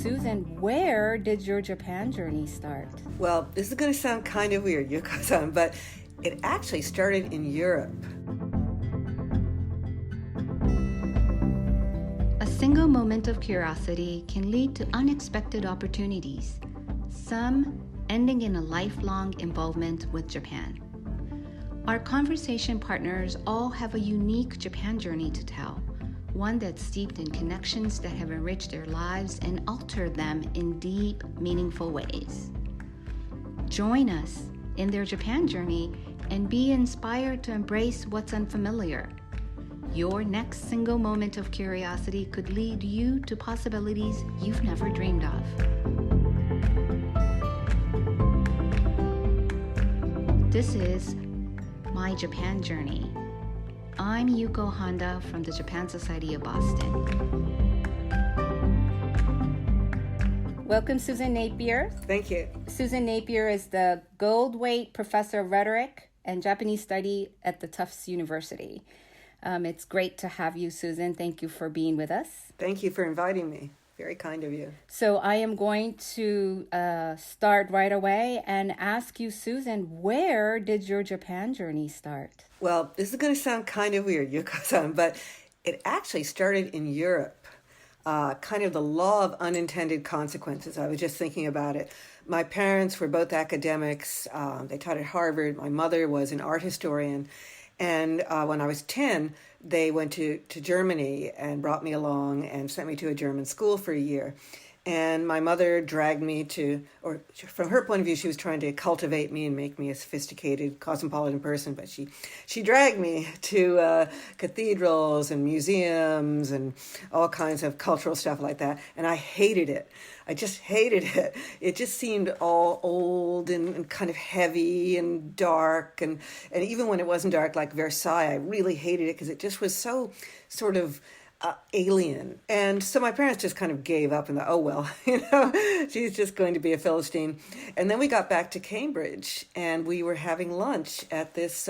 Susan, where did your Japan journey start? Well, this is going to sound kind of weird, Yuko-san, but it actually started in Europe. A single moment of curiosity can lead to unexpected opportunities, some ending in a lifelong involvement with Japan. Our conversation partners all have a unique Japan journey to tell, one that's steeped in connections that have enriched their lives and altered them in deep, meaningful ways. Join us in their Japan journey and be inspired to embrace what's unfamiliar. Your next single moment of curiosity could lead you to possibilities you've never dreamed of. This is My Japan Journey. I'm Yuko Honda from the Japan Society of Boston. Welcome, Susan Napier. Thank you. Susan Napier is the Goldwaite Professor of Rhetoric and Japanese Study at the Tufts University. It's great to have you, Susan. Thank you for being with us. Thank you for inviting me. Very kind of you. So I am going to start right away and ask you, Susan, where did your Japan journey start? Well, this is going to sound kind of weird, Yuko-san, but it actually started in Europe. Kind of the law of unintended consequences. I was just thinking about it. My parents were both academics. They taught at Harvard. My mother was an art historian. And when I was 10, they went to Germany and brought me along and sent me to a German school for a year. And my mother dragged me to, or from her point of view, she was trying to cultivate me and make me a sophisticated, cosmopolitan person. But she dragged me to cathedrals and museums and all kinds of cultural stuff like that. And I hated it. I just hated it. It just seemed all old and kind of heavy and dark. And even when it wasn't dark, like Versailles, I really hated it because it just was so sort of alien. And so my parents just kind of gave up and thought, oh, well, she's just going to be a Philistine. And then we got back to Cambridge and we were having lunch at this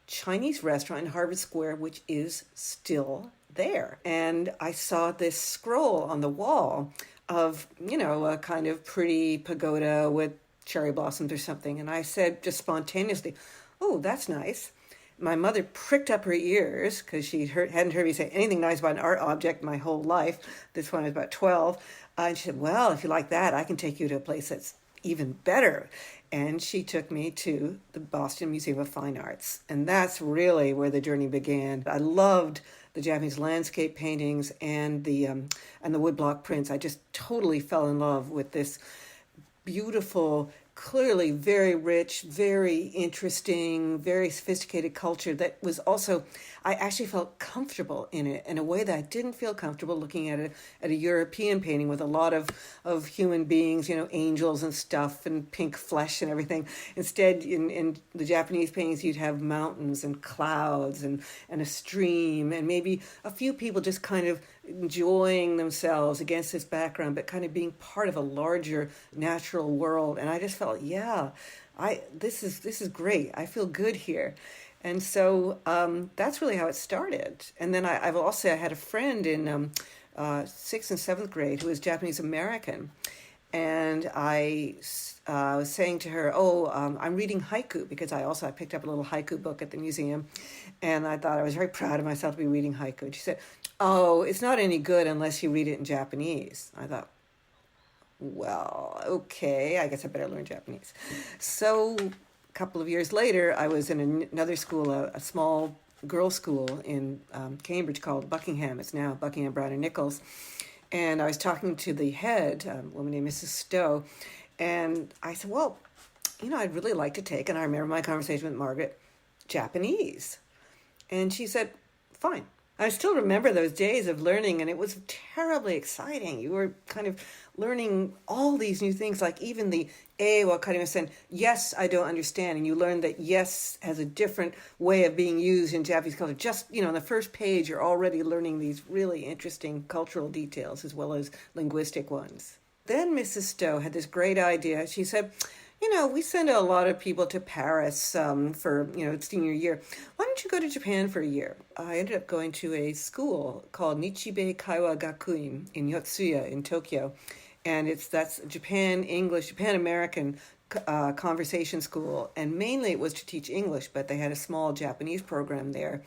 Chinese restaurant in Harvard Square, which is still there. And I saw this scroll on the wall of, a kind of pretty pagoda with cherry blossoms or something. And I said just spontaneously, oh, that's nice. My mother pricked up her ears because she hadn't heard me say anything nice about an art object my whole life. This one was about 12. And she said, well, if you like that, I can take you to a place that's even better. And she took me to the Boston Museum of Fine Arts. And that's really where the journey began. I loved the Japanese landscape paintings and the woodblock prints. I just totally fell in love with this beautiful, clearly very rich, very interesting, very sophisticated culture that was also, I actually felt comfortable in it in a way that I didn't feel comfortable looking at a European painting with a lot of human beings, angels and stuff and pink flesh and everything. Instead, in the Japanese paintings, you'd have mountains and clouds and a stream and maybe a few people just kind of enjoying themselves against this background, but kind of being part of a larger natural world. And I just felt, this is great. I feel good here. And so that's really how it started. And then I had a friend in 6th and 7th grade who was Japanese American. And I was saying to her, I'm reading haiku because I picked up a little haiku book at the museum. And I thought I was very proud of myself to be reading haiku. And she said, oh, it's not any good unless you read it in Japanese. I thought, well, okay, I guess I better learn Japanese. So a couple of years later, I was in another school, a small girls' school in Cambridge called Buckingham. It's now Buckingham, Brown and Nichols. And I was talking to the head, a woman named Mrs. Stowe, and I said, well, I'd really like to take, and I remember my conversation with Margaret, Japanese. And she said, fine. I still remember those days of learning, and it was terribly exciting. You were kind of learning all these new things, like even the wa karimasen, yes, I don't understand. And you learn that yes has a different way of being used in Japanese culture. Just, on the first page, you're already learning these really interesting cultural details as well as linguistic ones. Then Mrs. Stowe had this great idea. She said, We send a lot of people to Paris for, senior year. Why don't you go to Japan for a year? I ended up going to a school called Nichibei Kaiwa Gakuin in Yotsuya in Tokyo. And that's Japan English, Japan American conversation school. And mainly it was to teach English, but they had a small Japanese program there.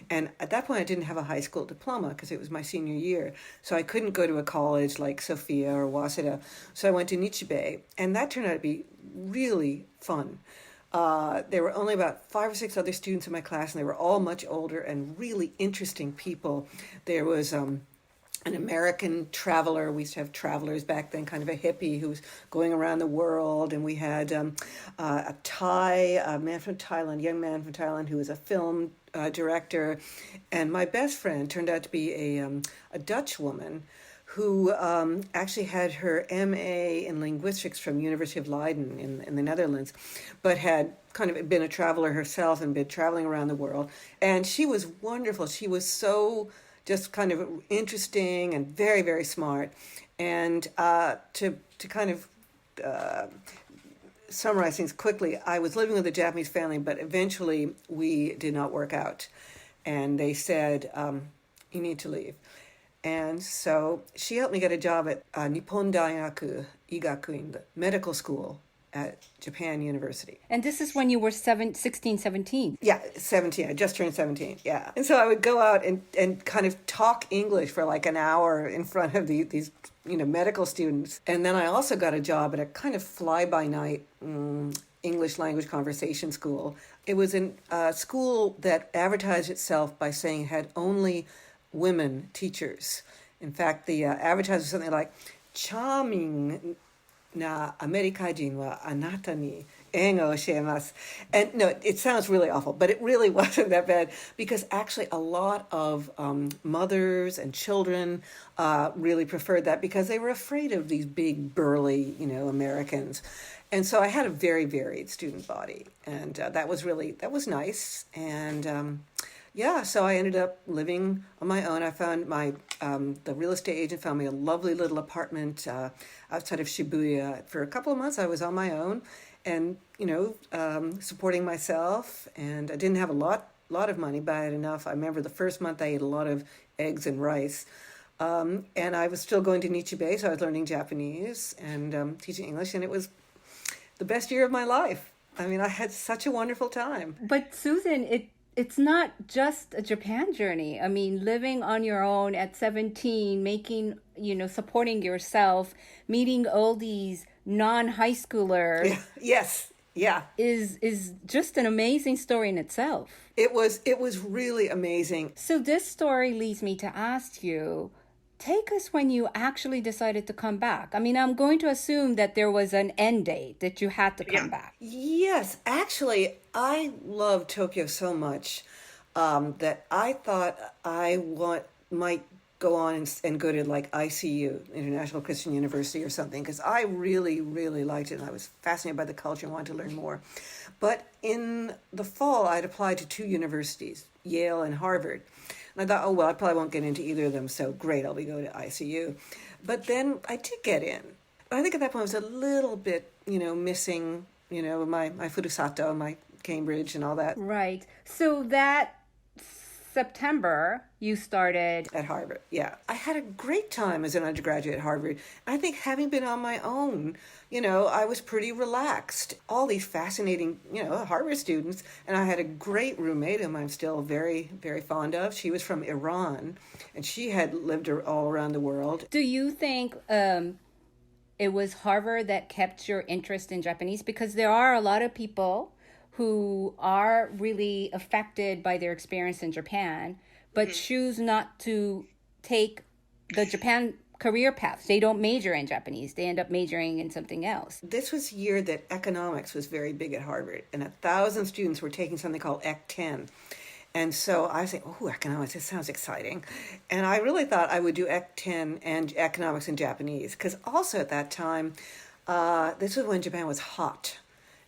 And at that point, I didn't have a high school diploma because it was my senior year. So I couldn't go to a college like Sophia or Waseda. So I went to Nichibei, and that turned out to be really fun. There were only about 5 or 6 other students in my class, and they were all much older and really interesting people. There was an American traveler. We used to have travelers back then, kind of a hippie who was going around the world. And we had a man from Thailand, young man from Thailand, who was a film director. And my best friend turned out to be a Dutch woman who actually had her MA in linguistics from University of Leiden in the Netherlands, but had kind of been a traveler herself and been traveling around the world. And she was wonderful. She was so just kind of interesting and very, very smart. And to kind of summarize things quickly, I was living with a Japanese family, but eventually we did not work out. And they said, you need to leave. And so she helped me get a job at Nippon Daikaku Igakuin, the medical school at Japan University. And this is when you were 16, 17. Yeah, 17. I just turned 17, yeah. And so I would go out and kind of talk English for like an hour in front of these medical students. And then I also got a job at a kind of fly-by-night English language conversation school. It was a school that advertised itself by saying it had only women teachers. In fact, the advertisement was something like, charming na Amerikajin wa anata ni eigo o shiemasu. And no, it sounds really awful, but it really wasn't that bad, because actually a lot of mothers and children really preferred that because they were afraid of these big, burly, Americans. And so I had a very varied student body, and that was nice. And so I ended up living on my own. I found the real estate agent found me a lovely little apartment outside of Shibuya. For a couple of months, I was on my own and, supporting myself. And I didn't have a lot of money, but I had enough. I remember the first month I ate a lot of eggs and rice. And I was still going to Nichibei, so I was learning Japanese and teaching English. And it was the best year of my life. I mean, I had such a wonderful time. But Susan, it's not just a Japan journey. I mean, living on your own at 17, making, supporting yourself, meeting all these non-high schoolers. Yeah. Yes. Yeah. Is just an amazing story in itself. It was really amazing. So this story leads me to ask you, take us when you actually decided to come back. I mean, I'm going to assume that there was an end date that you had to come back. Yes, actually, I love Tokyo so much that I thought I might go on and go to like ICU, International Christian University or something, because I really, really liked it and I was fascinated by the culture and wanted to learn more. But in the fall, I'd applied to 2 universities, Yale and Harvard. And I thought, I probably won't get into either of them, so great, I'll be going to ICU. But then I did get in. But I think at that point I was a little bit, missing, my Furusato, my Cambridge and all that. Right. So that September, you started at Harvard. Yeah. I had a great time as an undergraduate at Harvard. I think having been on my own, I was pretty relaxed. All these fascinating, Harvard students. And I had a great roommate whom I'm still very, very fond of. She was from Iran and she had lived all around the world. Do you think it was Harvard that kept your interest in Japanese? Because there are a lot of people who are really affected by their experience in Japan, but choose not to take the Japan career path. They don't major in Japanese. They end up majoring in something else. This was the year that economics was very big at Harvard, and 1,000 students were taking something called Ec 10. And so I was like, economics, this sounds exciting. And I really thought I would do Ec 10 and economics in Japanese, because also at that time, this was when Japan was hot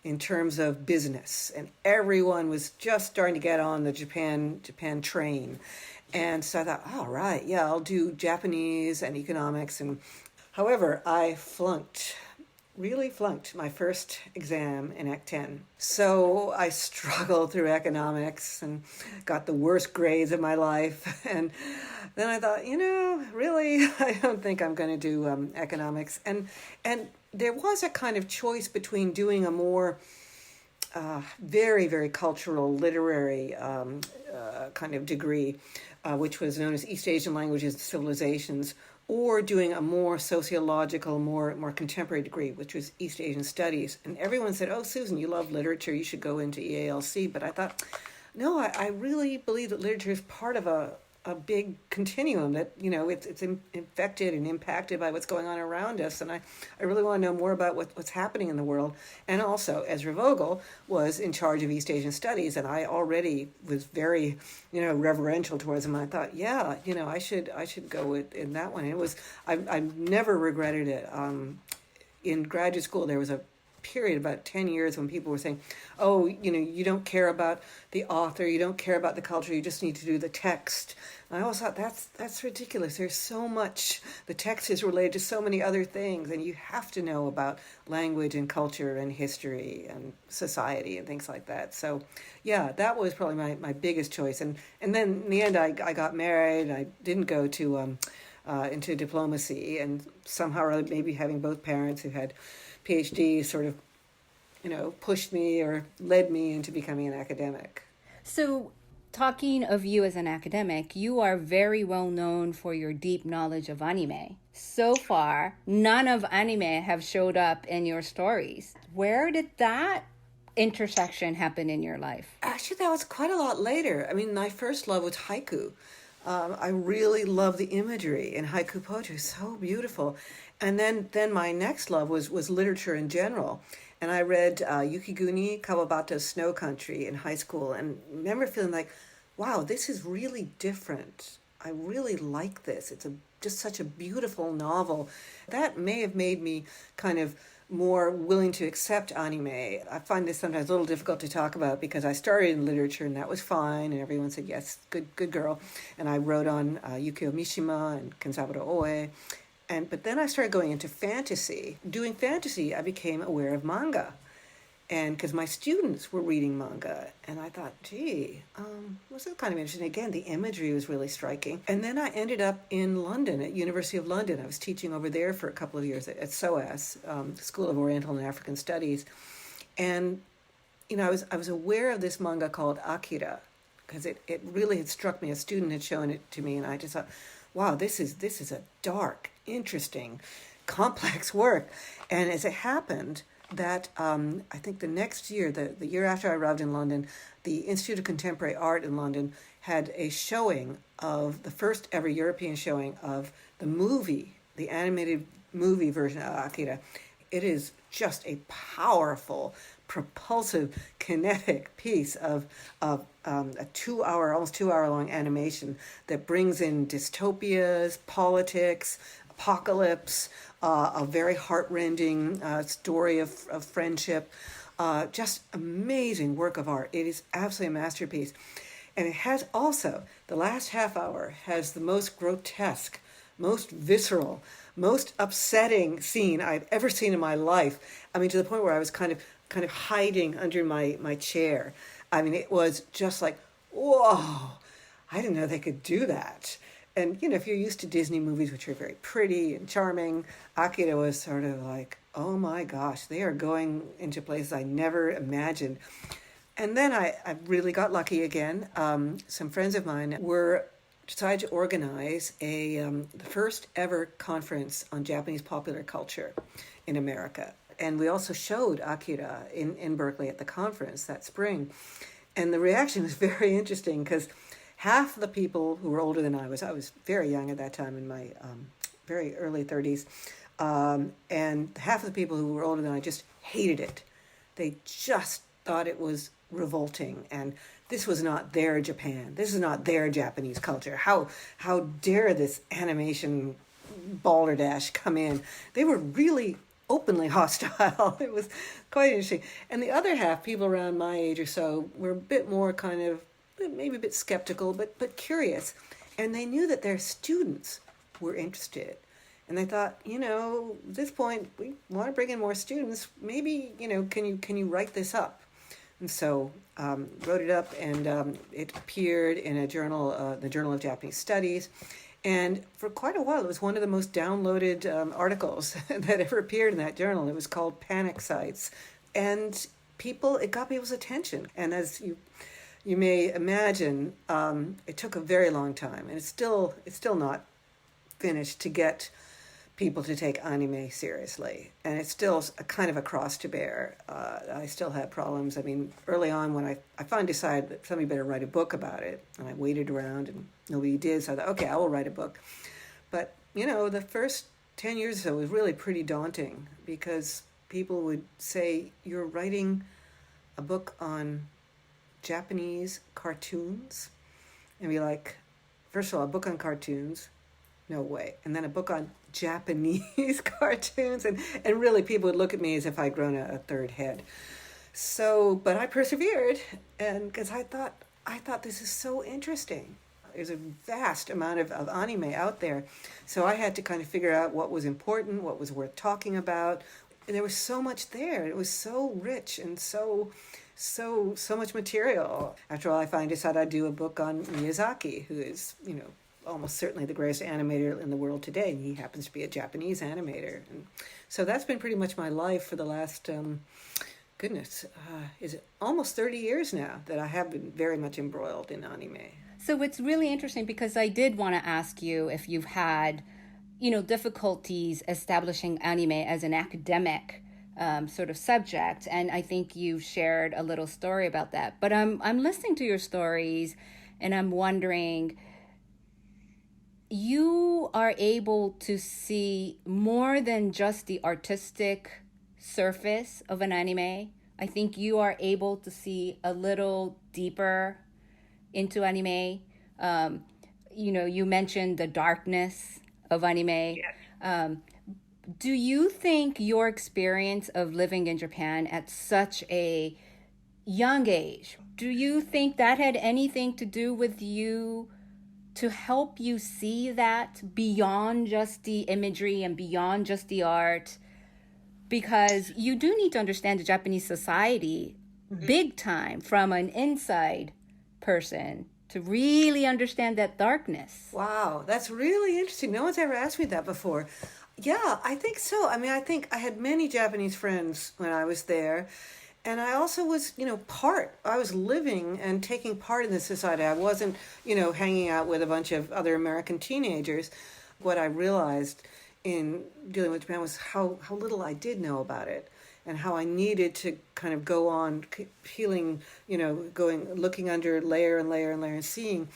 in terms of business, and everyone was just starting to get on the Japan train. And so I thought, all right, I'll do Japanese and economics. And however, I flunked really flunked my first exam in Act 10. So I struggled through economics and got the worst grades of my life. And then I thought, really, I don't think I'm going to do economics. And there was a kind of choice between doing a more very, very cultural, literary kind of degree, which was known as East Asian Languages and Civilizations, or doing a more sociological, more contemporary degree, which was East Asian Studies. And everyone said, oh, Susan, you love literature, you should go into EALC. But I thought, no, I really believe that literature is part of a big continuum, that, it's infected and impacted by what's going on around us. And I really want to know more about what's happening in the world. And also, Ezra Vogel was in charge of East Asian Studies, and I already was very, reverential towards him. I thought, yeah, I should go in that one. I never regretted it. In graduate school, there was a period, about 10 years, when people were saying, oh, you don't care about the author, you don't care about the culture, you just need to do the text. And I always thought, that's ridiculous. There's so much, the text is related to so many other things, and you have to know about language and culture and history and society and things like that. So yeah, that was probably my biggest choice. And then in the end, I got married. I didn't go to into diplomacy, and somehow or other, maybe having both parents who had PhD sort of, pushed me or led me into becoming an academic. So, talking of you as an academic, you are very well known for your deep knowledge of anime. So far, none of anime have showed up in your stories. Where did that intersection happen in your life? Actually, that was quite a lot later. I mean, my first love was haiku. I really love the imagery in haiku poetry, so beautiful. And then my next love was literature in general. And I read Yukiguni Kawabata's Snow Country in high school, and remember feeling like, wow, this is really different. I really like this. It's just such a beautiful novel. That may have made me kind of more willing to accept anime. I find this sometimes a little difficult to talk about because I started in literature and that was fine, and everyone said, yes, good girl. And I wrote on Yukio Mishima and Kenzaburo Oe. But then I started going into fantasy. Doing fantasy, I became aware of manga. And because my students were reading manga, and I thought, gee, was that kind of interesting? Again, the imagery was really striking. And then I ended up in London, at University of London. I was teaching over there for a couple of years at SOAS, School of Oriental and African Studies. And, I was aware of this manga called Akira, because it really had struck me. A student had shown it to me, and I just thought, wow, this is a dark, interesting, complex work. And as it happened, that I think the next year, the year after I arrived in London, the Institute of Contemporary Art in London had a showing of the first ever European showing of the movie, the animated movie version of Akira. It is just a powerful, propulsive, kinetic piece of a almost 2 hour long animation that brings in dystopias, politics, apocalypse, a very heartrending story of friendship, just amazing work of art. It is absolutely a masterpiece. And it has also, the last half hour has the most grotesque, most visceral, most upsetting scene I've ever seen in my life. I mean, to the point where I was kind of hiding under my chair. I mean, it was just like, whoa, I didn't know they could do that. And, if you're used to Disney movies, which are very pretty and charming, Akira was sort of like, oh my gosh, they are going into places I never imagined. And then I really got lucky again. Some friends of mine decided to organize the first ever conference on Japanese popular culture in America. And we also showed Akira in Berkeley at the conference that spring. And the reaction was very interesting because half the people who were older than I was very young at that time, in my very early 30s, and half of the people who were older than I just hated it. They just thought it was revolting, and this was not their Japan. This is not their Japanese culture. How dare this animation balderdash come in? They were really openly hostile. It was quite interesting. And the other half, people around my age or so, were a bit more kind of, maybe a bit skeptical, but curious. And they knew that their students were interested. And they thought, at this point, we want to bring in more students. Maybe, can you write this up? And so wrote it up, and it appeared in a journal, the Journal of Japanese Studies. And for quite a while, it was one of the most downloaded articles that ever appeared in that journal. It was called Panic Sites. And it got people's attention. And as you may imagine, it took a very long time. And it's still not finished to get people to take anime seriously, and it's still a kind of a cross to bear. I still had problems. I mean, early on when I finally decided that somebody better write a book about it, and I waited around and nobody did, so I thought, okay, I will write a book. But, the first 10 years or so was really pretty daunting, because people would say, you're writing a book on Japanese cartoons? And be like, first of all, a book on cartoons? No way. And then a book on Japanese cartoons, and really people would look at me as if I'd grown a third head. So, but I persevered, and because I thought this is so interesting. There's a vast amount of anime out there, so I had to kind of figure out what was important, what was worth talking about. And there was so much there. It was so rich and so much material. After all, I finally decided I'd do a book on Miyazaki, who is, almost certainly the greatest animator in the world today. And he happens to be a Japanese animator. And so that's been pretty much my life for the last, is it almost 30 years now that I have been very much embroiled in anime. So it's really interesting, because I did want to ask you if you've had, difficulties establishing anime as an academic sort of subject. And I think you've shared a little story about that. But I'm listening to your stories, and I'm wondering, you are able to see more than just the artistic surface of an anime. I think you are able to see a little deeper into anime. You mentioned the darkness of anime. Yes. Do you think your experience of living in Japan at such a young age, do you think that had anything to do with you to help you see that beyond just the imagery and beyond just the art? Because you do need to understand the Japanese society big time from an inside person to really understand that darkness. Wow, that's really interesting. No one's ever asked me that before. Yeah, I think so. I mean, I think I had many Japanese friends when I was there. And I also was, I was living and taking part in the society. I wasn't, hanging out with a bunch of other American teenagers. What I realized in dealing with Japan was how little I did know about it, and how I needed to kind of go on peeling, looking under layer and layer and layer and seeing.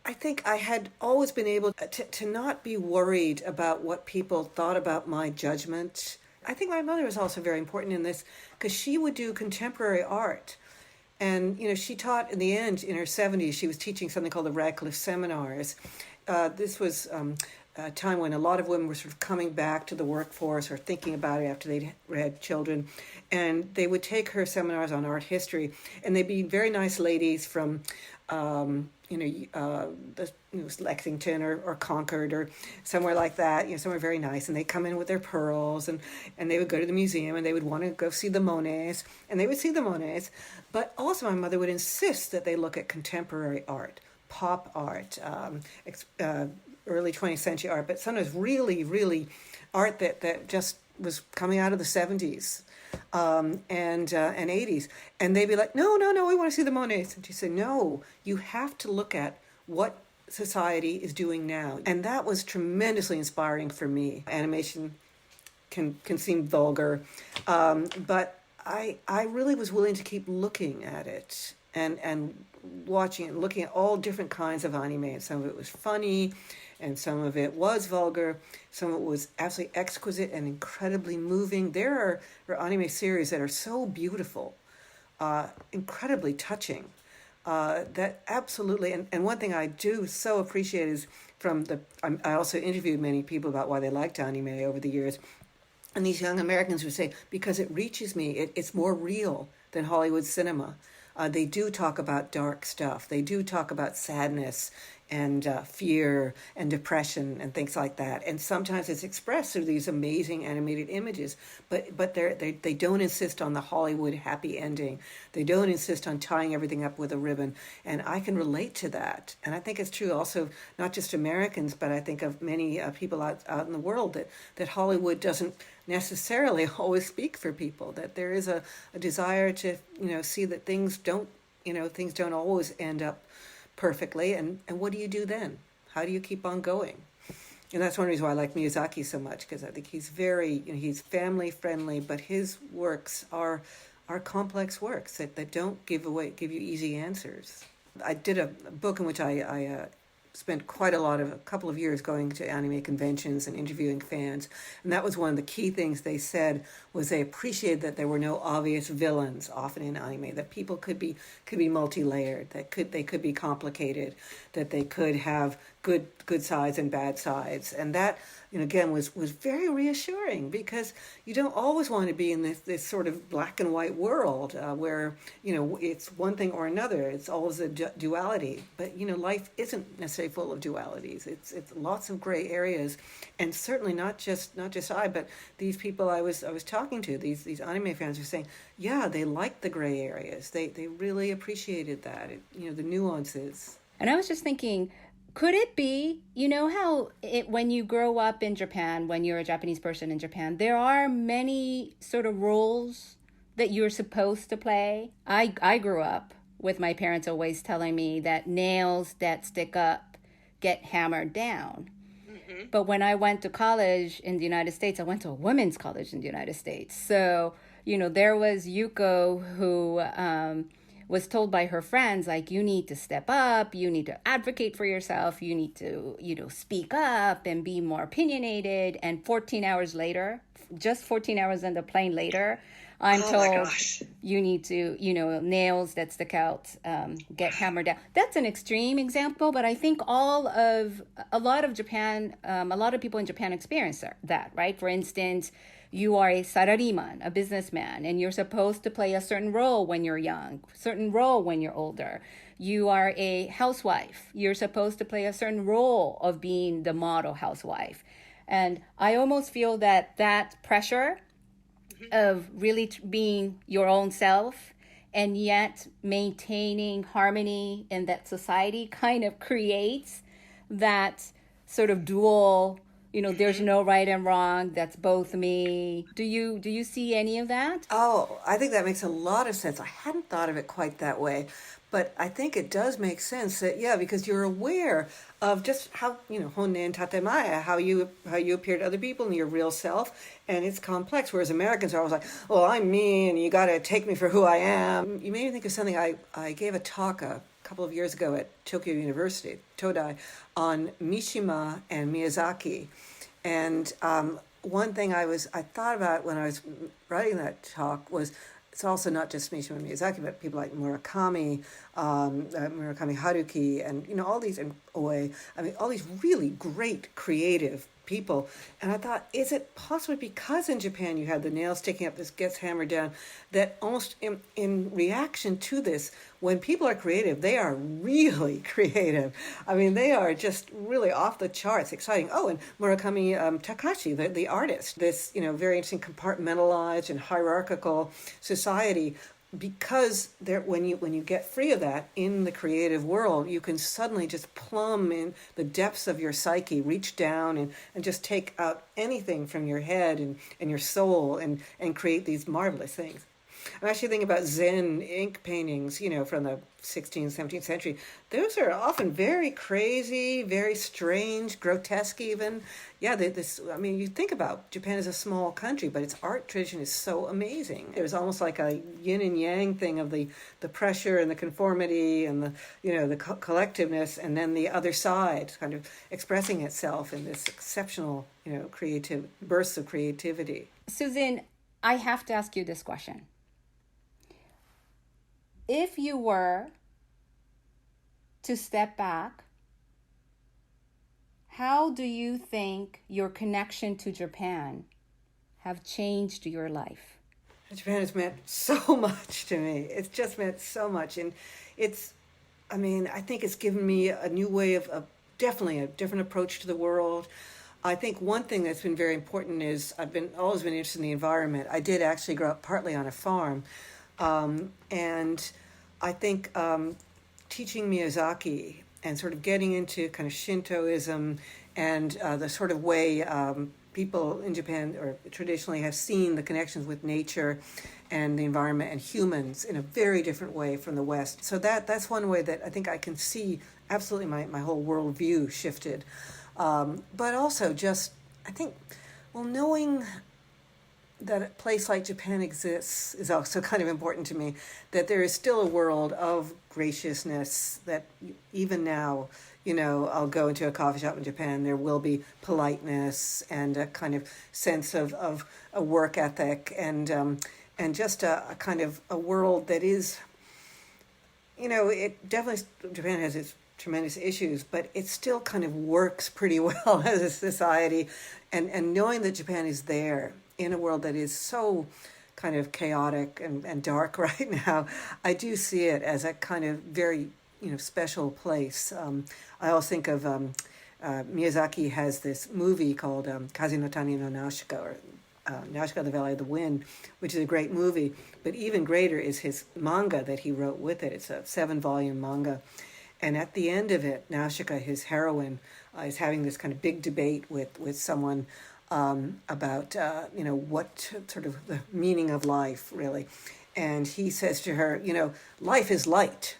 I think I had always been able to not be worried about what people thought about my judgment. I think my mother was also very important in this, because she would do contemporary art. And, she taught in the end, in her 70s, she was teaching something called the Radcliffe Seminars. This was a time when a lot of women were sort of coming back to the workforce or thinking about it after they'd had children. And they would take her seminars on art history, and they'd be very nice ladies from Lexington or Concord or somewhere like that, somewhere very nice. And they'd come in with their pearls, and they would go to the museum, and they would want to go see the Monets, and they would see the Monets. But also my mother would insist that they look at contemporary art, pop art, early 20th century art, but sometimes really, really art that just was coming out of the 70s. And 80s. And they'd be like, no, we want to see the Monets. And she said, no, you have to look at what society is doing now. And that was tremendously inspiring for me. Animation can seem vulgar, but I really was willing to keep looking at it and watching it, looking at all different kinds of anime. And some of it was funny, and some of it was vulgar. Some of it was absolutely exquisite and incredibly moving. There are anime series that are so beautiful, incredibly touching, that absolutely, and one thing I do so appreciate is I also interviewed many people about why they liked anime over the years. And these young Americans would say, because it reaches me, it's more real than Hollywood cinema. They do talk about dark stuff. They do talk about sadness and fear and depression and things like that. And sometimes it's expressed through these amazing animated images, but they don't insist on the Hollywood happy ending. They don't insist on tying everything up with a ribbon. And I can relate to that. And I think it's true also, not just Americans, but I think of many people out in the world, that Hollywood doesn't necessarily always speak for people, that there is a desire to, see that things don't always end up perfectly. And what do you do then? How do you keep on going? And that's one reason why I like Miyazaki so much, because I think he's very, he's family friendly, but his works are complex works that don't give you easy answers. I did a book in which I spent a couple of years going to anime conventions and interviewing fans. And that was one of the key things they said, was they appreciated that there were no obvious villains often in anime, that people could be multi-layered, that they could be complicated, that they could have good sides and bad sides. And that, again, was very reassuring, because you don't always want to be in this sort of black and white world where, it's one thing or another. It's always a duality. But, life isn't necessarily full of dualities. It's lots of gray areas. And certainly not just I, but these people I was talking to, these anime fans, were saying, yeah, they liked the gray areas. They really appreciated that, the nuances. And I was just thinking, could it be, how when you grow up in Japan, when you're a Japanese person in Japan, there are many sort of roles that you're supposed to play? I grew up with my parents always telling me that nails that stick up get hammered down. Mm-hmm. But when I went to college in the United States, I went to a women's college in the United States. So, there was Yuko who was told by her friends, like, you need to step up, you need to advocate for yourself, you need to, speak up and be more opinionated. And 14 hours later, just 14 hours on the plane later, I'm told you need to, nails that stick out, get hammered down. That's an extreme example, but I think a lot of people in Japan experience that, right? For instance, you are a sarariman, a businessman, and you're supposed to play a certain role when you're young, certain role when you're older. You are a housewife. You're supposed to play a certain role of being the model housewife. And I almost feel that pressure of really being your own self and yet maintaining harmony in that society kind of creates that sort of dual, there's no right and wrong, that's both me. Do you see any of that? Oh, I think that makes a lot of sense. I hadn't thought of it quite that way, but I think it does make sense that, because you're aware of just how, honnen tatemaya, how you appear to other people and your real self, and it's complex. Whereas Americans are always like, well, I'm me, and you got to take me for who I am. You made me think of something. I gave a talk a couple of years ago at Tokyo University, Todai, on Mishima and Miyazaki. And one thing I thought about when I was writing that talk was, it's also not just Mishima and Miyazaki, but people like Murakami Haruki, and all these, and Oe. All these really great creative people. And I thought, is it possible, because in Japan you have the nail sticking up, this gets hammered down, that almost in reaction to this, when people are creative, they are really creative. They are just really off the charts, exciting. Oh, and Murakami Takashi, the artist, this very interesting compartmentalized and hierarchical society. Because when you get free of that in the creative world, you can suddenly just plumb in the depths of your psyche, reach down and just take out anything from your head and your soul and create these marvelous things. I'm actually thinking about Zen ink paintings, from the 16th, 17th century. Those are often very crazy, very strange, grotesque even. Yeah, you think about Japan as a small country, but its art tradition is so amazing. There's almost like a yin and yang thing of the pressure and the conformity and the collectiveness, and then the other side kind of expressing itself in this exceptional, creative bursts of creativity. Susan, I have to ask you this question. If you were to step back, how do you think your connection to Japan have changed your life? Japan has meant so much to me. It's just meant so much. And I mean, I think it's given me a new way of definitely a different approach to the world. I think one thing that's been very important is always been interested in the environment. I did actually grow up partly on a farm, and I think teaching Miyazaki and sort of getting into kind of Shintoism and the sort of way people in Japan or traditionally have seen the connections with nature and the environment and humans in a very different way from the West. So that's one way that I think I can see absolutely my whole worldview shifted. But also just, I think, well, knowing that a place like Japan exists is also kind of important to me, that there is still a world of graciousness that even now, I'll go into a coffee shop in Japan, there will be politeness and a kind of sense of a work ethic and just a kind of a world that is, it definitely, Japan has its tremendous issues, but it still kind of works pretty well as a society. And knowing that Japan is there in a world that is so kind of chaotic and dark right now, I do see it as a kind of very, special place. I always think of Miyazaki has this movie called Kaze no Tani no Nausicaa, or Nausicaa, the Valley of the Wind, which is a great movie. But even greater is his manga that he wrote with it. It's a 7-volume manga. And at the end of it, Nausicaa, his heroine, is having this kind of big debate with someone about, what sort of the meaning of life, really. And he says to her, life is light.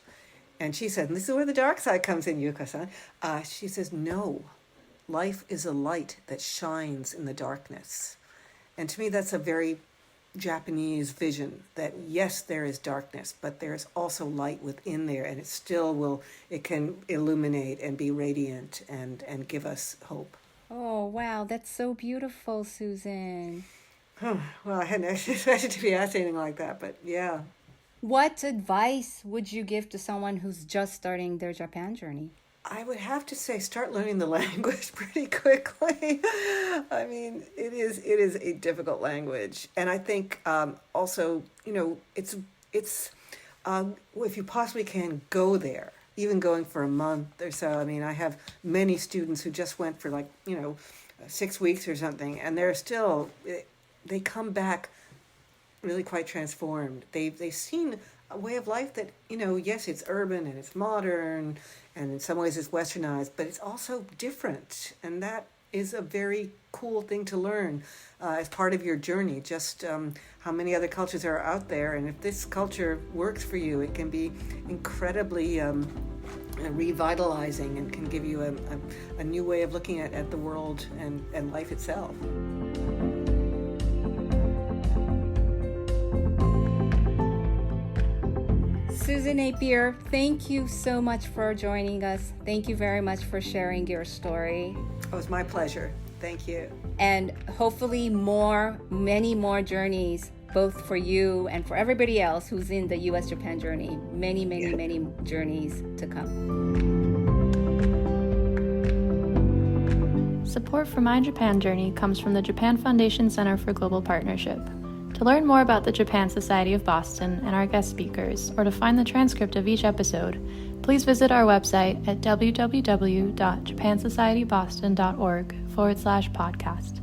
And she said, and this is where the dark side comes in, Yuka-san. She says, no, life is a light that shines in the darkness. And to me, that's a very Japanese vision that, yes, there is darkness, but there's also light within there, and it can illuminate and be radiant and give us hope. Oh, wow, that's so beautiful, Susan. Well, I hadn't expected to be asked anything like that, but yeah. What advice would you give to someone who's just starting their Japan journey? I would have to say start learning the language pretty quickly. I mean, it is a difficult language. And I think also, it's if you possibly can, go there, even going for a month or so. I mean, I have many students who just went for 6 weeks or something, and they come back really quite transformed. They've seen a way of life that, yes, it's urban and it's modern and in some ways it's westernized, but it's also different. And that is a very cool thing to learn as part of your journey, just how many other cultures are out there. And if this culture works for you, it can be incredibly revitalizing and can give you a new way of looking at the world and life itself. Susan Napier, thank you so much for joining us. Thank you very much for sharing your story. It was my pleasure. Thank you. And hopefully many more journeys, both for you and for everybody else who's in the U.S.-Japan journey. Many journeys to come. Support for My Japan Journey comes from the Japan Foundation Center for Global Partnership. To learn more about the Japan Society of Boston and our guest speakers, or to find the transcript of each episode, please visit our website at www.japansocietyboston.org/podcast.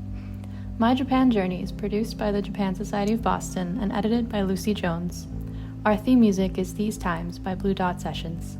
My Japan Journey is produced by the Japan Society of Boston and edited by Lucy Jones. Our theme music is These Times by Blue Dot Sessions.